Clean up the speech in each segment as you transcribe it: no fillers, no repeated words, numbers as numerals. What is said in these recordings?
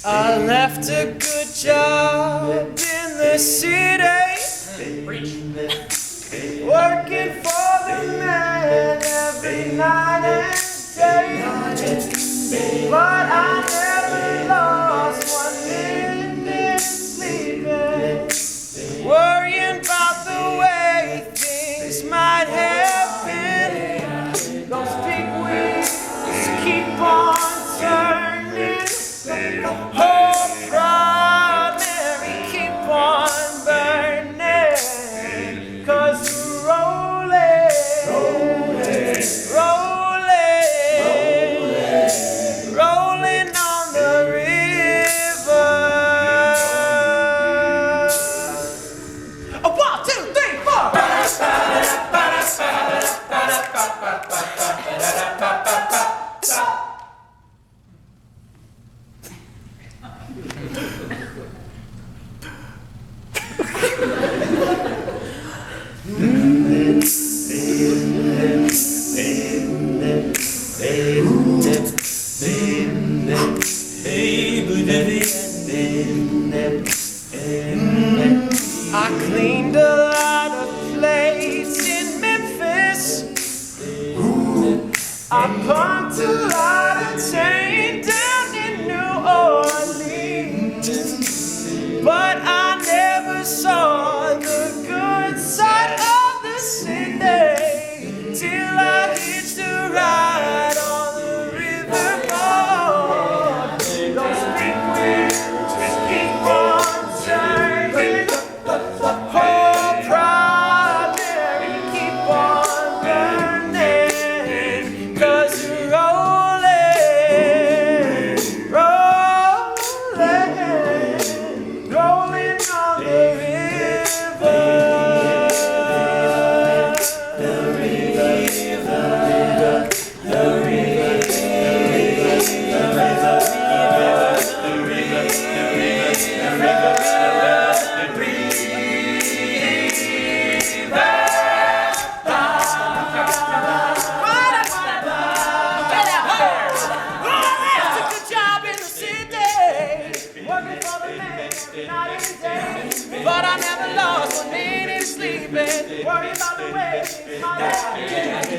I left a good job in the city, working for the man every night and day. But I never lost 1 minute sleeping, worrying about the way things might have been. Those big wheels keep on turning. Oh, primary, keep on burning, 'cause we're rolling, rolling on the river. 1, 2, 3, 4. I cleaned a lot of plates in Memphis. I pumped a lot of tank down in New Orleans. But I never saw the good side of the city till I hitched a ride on the riverboard. Those big wheels keep on turning. Oh, primary, keep on burning, 'cause you're rolling on the river. But I never lost 1 minute sleeping, worry about the way my life.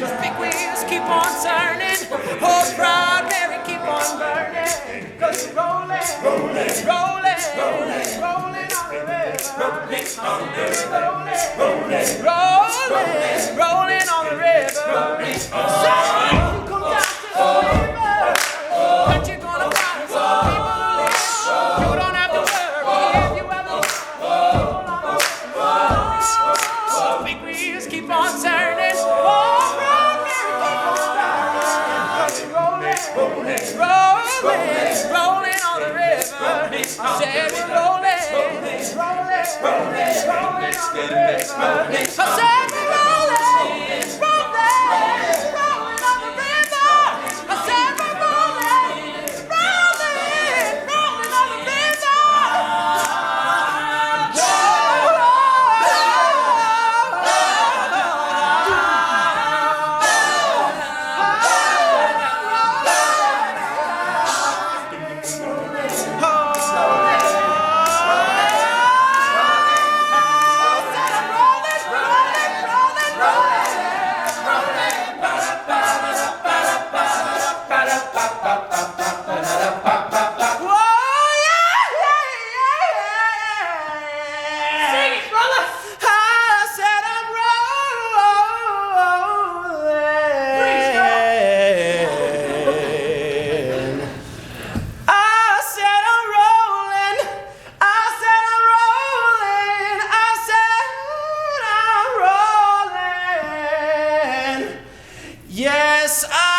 Those big wheels keep on turning, oh, primary, keep on burning, 'cause you're rolling on the river. Rolling on the river. So you come down to the river, but you're gonna find some people to live. You don't have to worry if you ever. Big wheels keep on turning. Oh, primary, keep on burning, 'cause you're rolling on the river. I said we're rolling on the river. I said we're rolling on the river. I said we're rolling on the river. Yes, I